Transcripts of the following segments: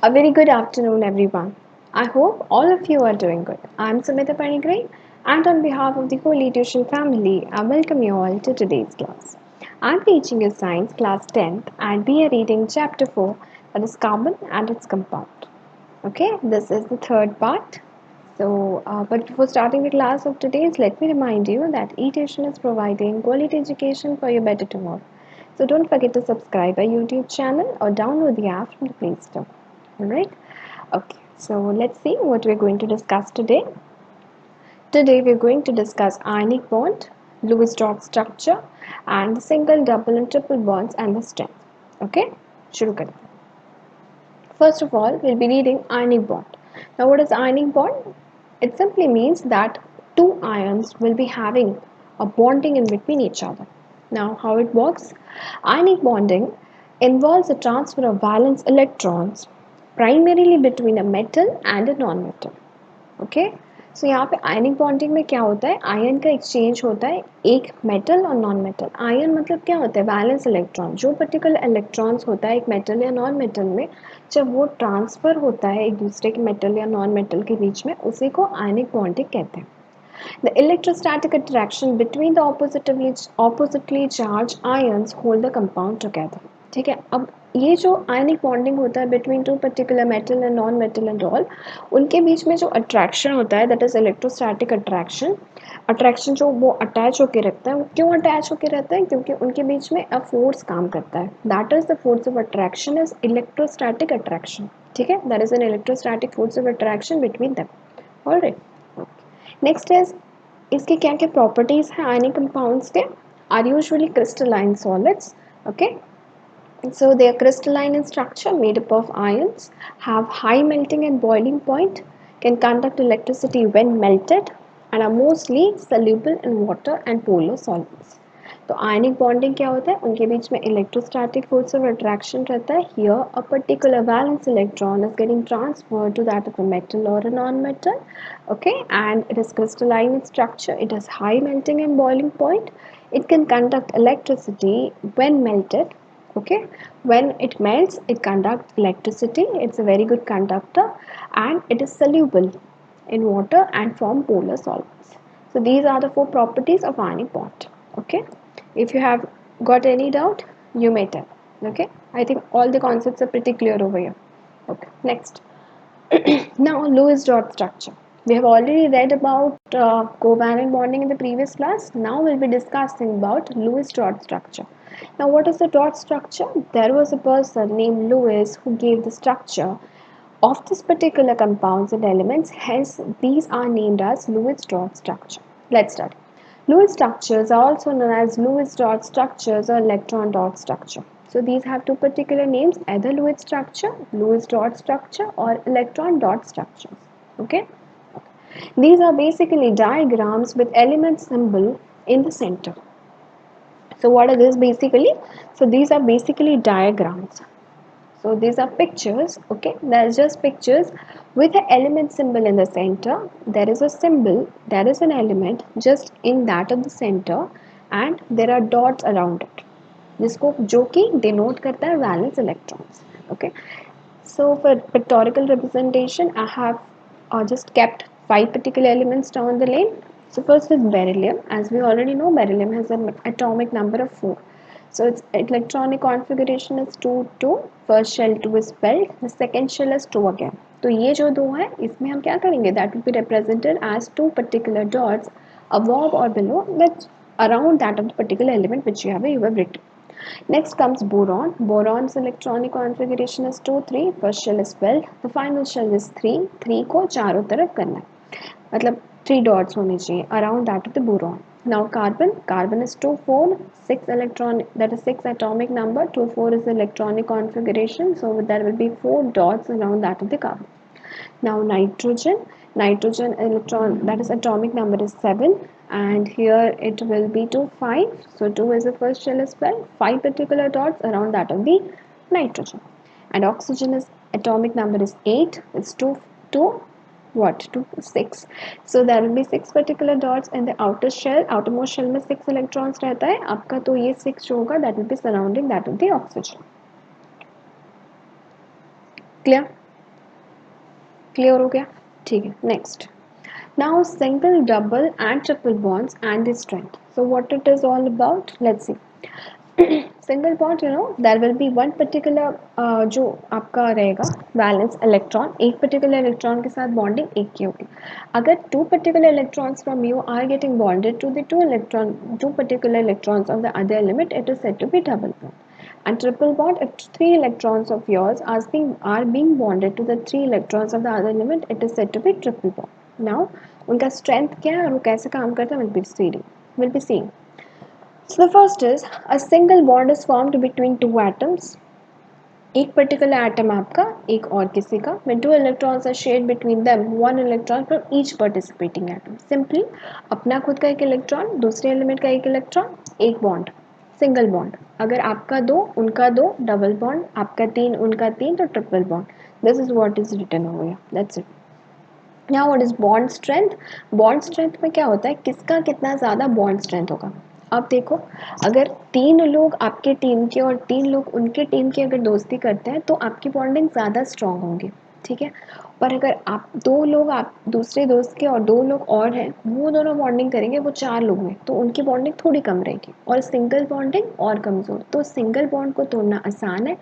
A very good afternoon, everyone. I hope all of you are doing good. I'm Sumita Panigrai, and on behalf of the Holy Tuition family, I welcome you all to today's class. I'm teaching you Science Class 10th, and we are reading Chapter 4, that is Carbon and its Compound. Okay, this is the third part. But before starting the class of today's, let me remind you that eTuition is providing quality education for your better tomorrow. So don't forget to subscribe our YouTube channel or download the app from the Play Store. Alright? Okay, so let's see what we're going to discuss today. Today we're going to discuss ionic bond, Lewis dot structure, and the single, double, and triple bonds and the strength. Okay, शुरू करते हैं. First of all, we'll be reading ionic bond. Now, what is ionic bond? It simply means that two ions will be having a bonding in between each other. Now, how it works? Ionic bonding involves the transfer of valence electrons primarily between a metal and a non-metal. Okay so यहाँ पे ionic bonding में क्या होता है ion का exchange होता है एक मेटल और नॉन मेटल आयन मतलब क्या होता है वैलेंस इलेक्ट्रॉन जो पर्टिकुलर इलेक्ट्रॉन्स होता है एक मेटल या नॉन मेटल में जब वो ट्रांसफर होता है एक दूसरे के मेटल या नॉन मेटल के बीच में उसी को आयनिक बॉन्डिंग कहते हैं The electrostatic attraction between the oppositely charged ions hold the compound together. ठीक है अब ये जो आयनिक बॉन्डिंग होता है between two particular metal and non metal and all उनके बीच में जो अट्रैक्शन होता है that is electrostatic attraction attraction जो वो अटैच होकर रखता है वो क्यों अटैच होकर रहता है क्योंकि उनके बीच में अ फोर्स काम करता है that is the force of attraction is electrostatic attraction ठीक है that is an electrostatic force of attraction between them alright next is इसके क्या क्या प्रॉपर्टीज हैं आयनिक कंपाउंड्स के are usually crystalline solids okay so they are crystalline in structure made up of ions have high melting and boiling point can conduct electricity when melted and are mostly soluble in water and polar solids तो ionic bonding क्या होता है उनके बीच में electrostatic force of attraction रहता है here a particular valence electron is getting transferred to that of a metal और a non metal okay and it is crystalline in structure it has high melting and boiling point it can conduct electricity when melted okay when it melts it conducts electricity it's a very good conductor and it is soluble in water and form polar solids so these are the four properties of ionic bond okay if you have got any doubt you may tell okay I think all the concepts are pretty clear over here okay next now Lewis dot structure we have already read about covalent bonding in the previous class now we'll be discussing about Lewis dot structure now what is the dot structure there was a person named Lewis who gave the structure of this particular compounds and elements hence these are named as Lewis dot structure let's start Lewis structures are also known as Lewis dot structures or electron dot structure. So these have two particular names either Lewis dot structure or electron dot structures. Okay. These are basically diagrams with element symbol in the center. So what are these basically? So these are basically diagrams. So these are pictures, okay? There's just pictures with an element symbol in the center. There is a symbol, there is an element just in that of the center and there are dots around it. जिसको जो कि denote करता है valence electrons. Okay. So for pictorial representation, I have just kept 5 particular elements down the lane. So first is beryllium. As we already know, beryllium has an atomic number of 4. So its electronic configuration is 2 2. First shell 2 is spelled. The second shell is 2 again. तो ये जो दो है इसमें हम क्या करेंगे that will be represented as 2 particular dots above or below that around that of the particular element which you have written. Next comes boron. Boron's electronic configuration is 2 3. First shell is spelled. The final shell is 3. 3 को चारों तरफ करना है मतलब 3 dots होने चाहिए around that of the boron. Now carbon is 2 4 6 electron that is 6 atomic number 2 4 is the electronic configuration so there will be 4 dots around that of the carbon. Now nitrogen electron that is atomic number is 7 and here it will be 2 5 so 2 is the first shell as well 5 particular dots around that of the nitrogen and oxygen is atomic number is 8 it's 2 2 what 2 6 so there will be 6 particular dots in the outermost shell में 6 electrons रहता है आपका तो ये 6 जो होगा that will be surrounding that of the oxygen clear clear हो गया? ठीक है, next. Now single, double and triple bonds and the strength. So what it is all about? Let's see. Single bond, there will be one particular जो आपका रहेगा valence electron, एक particular electron के साथ बॉन्डिंग एक की होगी. अगर two particular electrons from you are getting bonded to the two particular electrons of the other element, it is said to be double bond. And triple bond, if three electrons of yours are being bonded to the three electrons of the other element, it is said to be triple bond. Now उनका strength क्या है और वो कैसे काम करता है, will be seeing. So the first is a single bond is formed between two atoms. एक पर्टिकुलर एटम आपका एक और किसी का, when two electrons are shared between them, one electron from each participating atom. Simply अपना खुद का एक इलेक्ट्रॉन, दूसरे एलिमेंट का एक इलेक्ट्रॉन, एक बॉन्ड, सिंगल बॉन्ड. अगर आपका दो उनका दो, डबल बॉन्ड. आपका तीन उनका तीन, तो triple bond. This is what is written over here. That's it. Now what is bond strength? Bond strength में क्या होता है, किसका कितना ज़्यादा बॉन्ड स्ट्रेंथ होगा. अब देखो, अगर तीन लोग आपके टीम के और तीन लोग उनके टीम की अगर दोस्ती करते हैं तो आपकी बॉन्डिंग ज़्यादा स्ट्रांग होंगी, ठीक है. पर अगर आप दो लोग आप दूसरे दोस्त के और दो लोग और हैं, वो दोनों बॉन्डिंग करेंगे, वो चार लोग हैं, तो उनकी बॉन्डिंग थोड़ी कम रहेगी और सिंगल बॉन्डिंग और कमज़ोर. तो सिंगल बॉन्ड को तोड़ना आसान है,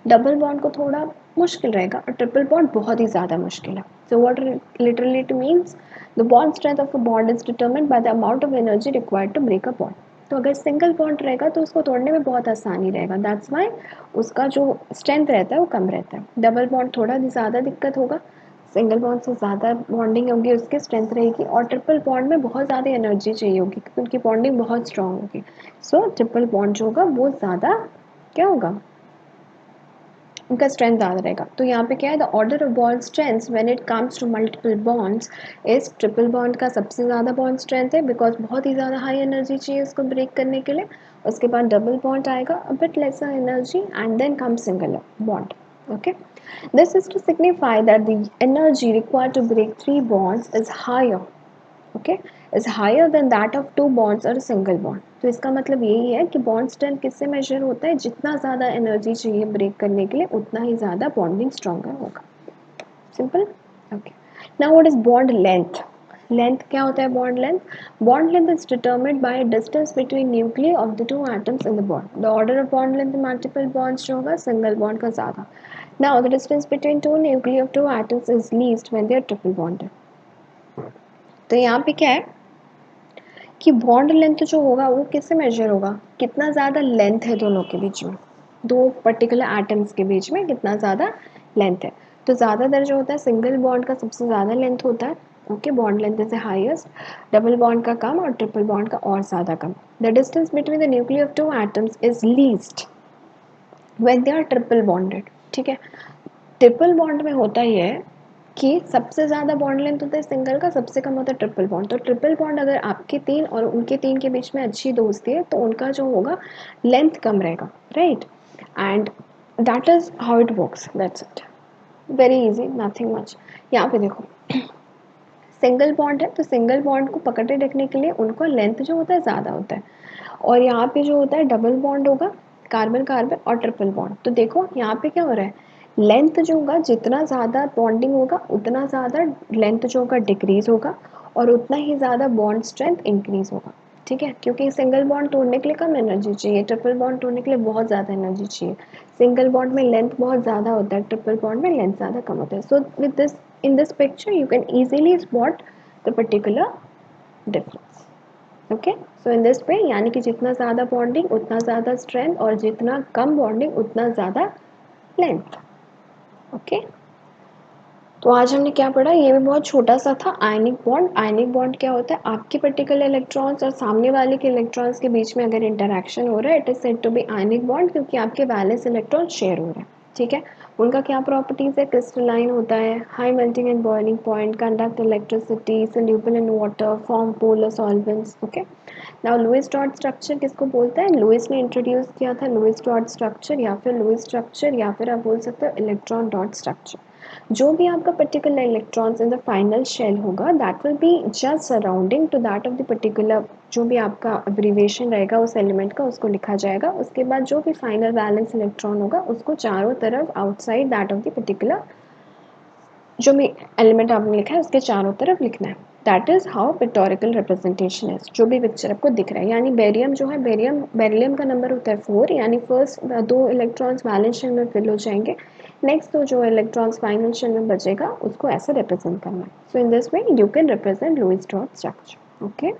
डबल बॉन्ड को थोड़ा मुश्किल रहेगा और ट्रिपल बॉन्ड बहुत ही ज़्यादा मुश्किल है. So what literally it means, the bond strength of a bond is determined by the amount of energy required to break a bond. तो अगर सिंगल बॉन्ड रहेगा तो उसको तोड़ने में बहुत आसानी रहेगा, दैट्स वाई उसका जो स्ट्रेंथ रहता है वो कम रहता है. डबल बॉन्ड थोड़ा ज़्यादा दिक्कत होगा, सिंगल बॉन्ड से ज़्यादा बॉन्डिंग होगी, उसकी स्ट्रेंथ रहेगी. और ट्रिपल बॉन्ड में बहुत ज़्यादा एनर्जी चाहिए होगी क्योंकि उनकी बॉन्डिंग बहुत स्ट्रांग होगी. सो ट्रिपल बॉन्ड जो होगा वो ज़्यादा क्या होगा, उनका स्ट्रेंथ ज़्यादा रहेगा. तो यहाँ पे क्या है, the order of bond strength when it comes to multiple bonds is, triple bond का सबसे ज़्यादा बॉन्ड स्ट्रेंथ है बिकॉज बहुत ही ज़्यादा हाई एनर्जी चाहिए उसको ब्रेक करने के लिए. उसके बाद डबल बॉन्ड आएगा, a bit lesser energy, and then comes single bond. Okay, this is to signify that the energy required to break three bonds is higher, okay, is higher than that of two bonds और single bond. तो इसका मतलब यही है कि bond strength किससे major होता है, जितना ज़्यादा एनर्जी चाहिए ब्रेक करने के लिए उतना ही ज़्यादा बॉन्डिंग स्ट्रॉन्गर होगा. Simple. Okay, now what is bond length. Length क्या होता है, bond length. Bond length is determined by distance between nuclear of the two atoms in the bond. The order of bond length multiple bonds जो होगा, single bond का ज़्यादा. Now the distance between two nuclear of two atoms is least when they are triple bonded. तो यहाँ पे क्या है कि बॉन्ड लेंथ जो होगा वो किससे मेजर होगा, कितना ज़्यादा लेंथ है दोनों के बीच में, दो पर्टिकुलर एटम्स के बीच में कितना ज़्यादा लेंथ है. तो ज़्यादातर जो होता है सिंगल बॉन्ड का सबसे ज़्यादा लेंथ होता है. Okay, bond length is highest, double bond का कम और ट्रिपल बॉन्ड का और ज़्यादा कम. The distance between the nuclear of two atoms is least when they are triple bonded. ठीक है, ट्रिपल बॉन्ड में होता ही है कि सबसे ज़्यादा बॉन्ड लेंथ होता है सिंगल का, सबसे कम होता है ट्रिपल बॉन्ड. तो ट्रिपल बॉन्ड अगर आपके तीन और उनके तीन के बीच में अच्छी दोस्ती है तो उनका जो होगा लेंथ कम रहेगा, right. And that is how it works, that's it, very easy, nothing much. यहाँ पे देखो, सिंगल बॉन्ड है तो सिंगल बॉन्ड को पकड़े रखने के लिए उनको लेंथ जो होता है ज़्यादा होता है. और यहाँ पे जो होता है डबल बॉन्ड होगा, कार्बन कार्बन और ट्रिपल बॉन्ड. तो देखो यहाँ पे क्या हो रहा है, लेंथ जो होगा जितना ज़्यादा बॉन्डिंग होगा उतना ज़्यादा लेंथ जो होगा डिक्रीज होगा और उतना ही ज़्यादा बॉन्ड स्ट्रेंथ इंक्रीज होगा. ठीक है, क्योंकि सिंगल बॉन्ड तोड़ने के लिए कम एनर्जी चाहिए, ट्रिपल बॉन्ड तोड़ने के लिए बहुत ज़्यादा एनर्जी चाहिए. सिंगल बॉन्ड में लेंथ बहुत ज़्यादा होता है, ट्रिपल बॉन्ड में लेंथ ज़्यादा कम होता है. So with this, in this picture you can easily spot the particular difference. Okay, so in this वे यानी कि जितना ज़्यादा बॉन्डिंग उतना ज़्यादा स्ट्रेंथ और जितना कम बॉन्डिंग उतना ज़्यादा लेंथ. ओके, तो आज हमने क्या पढ़ा, ये भी बहुत छोटा सा था. Ionic bond. आयनिक बॉन्ड क्या होता है, आपके पर्टिकुलर इलेक्ट्रॉन्स और सामने वाले के इलेक्ट्रॉन्स के बीच में अगर इंटरेक्शन हो रहा है, it is said to be ionic bond क्योंकि आपके वैलेंस इलेक्ट्रॉन शेयर हो रहे हैं. ठीक है, उनका क्या प्रॉपर्टीज़ है, क्रिस्टलाइन होता है, high melting and boiling point, conduct electricity, soluble in water, form polar solvents. Okay, now Lewis dot structure किसको बोलते हैं, लुईस ने इंट्रोड्यूस किया था लुईस डॉट स्ट्रक्चर या फिर लुईस स्ट्रक्चर या फिर आप बोल सकते हो इलेक्ट्रॉन डॉट स्ट्रक्चर. जो भी आपका particular electrons in the final shell होगा that will be just surrounding to that of the particular, जो भी आपका अब्रीविएशन रहेगा उस एलिमेंट का उसको लिखा जाएगा. उसके बाद जो भी फाइनल वैलेंस इलेक्ट्रॉन होगा उसको चारों तरफ outside that of the particular जो भी एलिमेंट आपने लिखा है उसके चारों तरफ लिखना है। That is how pictorial representation is. जो भी पिक्चर आपको दिख रहा है, यानी बेरियम जो है, बेरिलियम का नंबर होता है 4, यानी फर्स्ट 2 इलेक्ट्रॉन्स वैलेंस शेल में फिल हो जाएंगे। नेक्स्ट तो जो इलेक्ट्रॉन्स फाइनल शेल में बचेगा उसको ऐसे रिप्रेजेंट करना है। So in this way you can represent Lewis dot structure. Okay,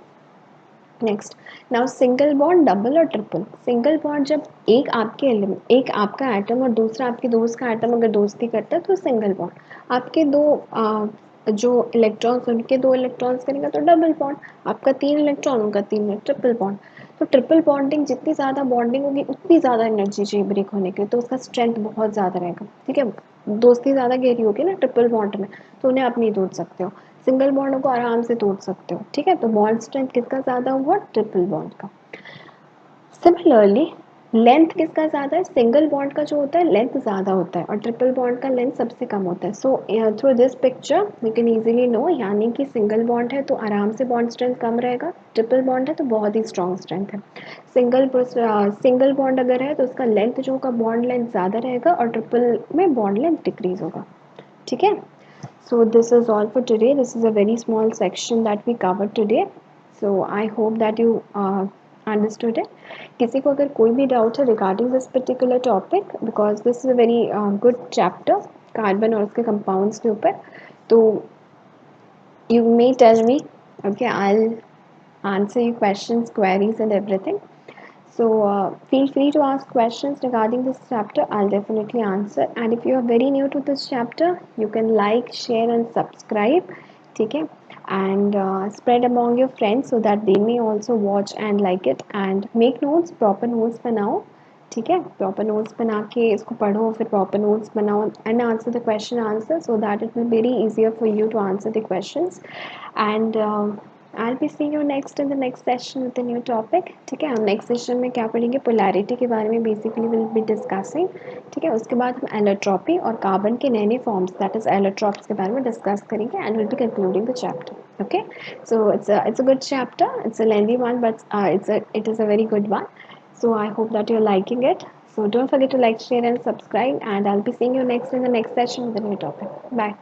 next, now single bond, double और ट्रिपल। सिंगल बॉन्ड जब एक आपका एटम और दूसरा आपके दोस्त का एटम अगर दोस्ती करता है तो सिंगल बॉन्ड। आपके दो जो इलेक्ट्रॉन्स, उनके 2 इलेक्ट्रॉन्स करेंगे तो डबल बॉन्ड। आपका 3 इलेक्ट्रॉन, उनका 3 में ट्रिपल बॉन्ड। तो ट्रिपल बॉन्डिंग, जितनी ज़्यादा बॉन्डिंग होगी उतनी ज़्यादा एनर्जी चाहिए ब्रेक होने के लिए, तो उसका स्ट्रेंथ बहुत ज़्यादा रहेगा। ठीक है, दोस्ती ज़्यादा गहरी होगी ना ट्रिपल बॉन्ड में, तो उन्हें आप नहीं तोड़ सकते हो। सिंगल बॉन्ड को आराम से तोड़ सकते हो। ठीक है, तो बॉन्ड स्ट्रेंथ किसका ज़्यादा हुआ? ट्रिपल बॉन्ड का। सिमिलरली लेंथ किसका ज़्यादा है? सिंगल बॉन्ड का जो होता है लेंथ ज़्यादा होता है और ट्रिपल बॉन्ड का लेंथ सबसे कम होता है। So through this picture you can easily know, यानी कि सिंगल बॉन्ड है तो आराम से बॉन्ड स्ट्रेंथ कम रहेगा, ट्रिपल बॉन्ड है तो बहुत ही स्ट्रॉन्ग स्ट्रेंथ है। सिंगल बॉन्ड अगर है तो उसका लेंथ जो होगा, बॉन्ड लेंथ ज़्यादा रहेगा और ट्रिपल में बॉन्ड लेंथ डिक्रीज होगा। ठीक है, so this is all for today. This is a very small section that we covered today. So I hope that you understood it. किसी को अगर कोई भी डाउट है regarding this particular topic, because this is a very good chapter carbon और उसके compounds के ऊपर, तो you may tell me. Okay, I'll answer your questions, queries and everything. So feel free to ask questions regarding this chapter. I'll definitely answer. And if you are very new to this chapter, you can like, share, and subscribe. Okay, and spread among your friends so that they may also watch and like it. And make notes, proper notes बनाओ. ठीक है, proper notes बना के इसको पढ़ो, फिर proper notes बनाओ and answer the question answer, so that it will very easier for you to answer the questions. And I'll be seeing you next in the next session with a new topic. ठीक है, हम next session में क्या पढ़ेंगे? Polarity के बारे में basically will be discussing. ठीक है, उसके बाद हम एलोट्रॉपी और कार्बन के नए नए फॉर्म्स, दैट इज एलोट्रॉप्स के बारे में डिस्कस करेंगे and will be concluding the chapter. Okay, so it's a good chapter. It's a lengthy one, but it is a very good one. So I hope that you're liking it. So don't forget to like, share, and subscribe. And I'll be seeing you next in the next session with a new topic. Bye.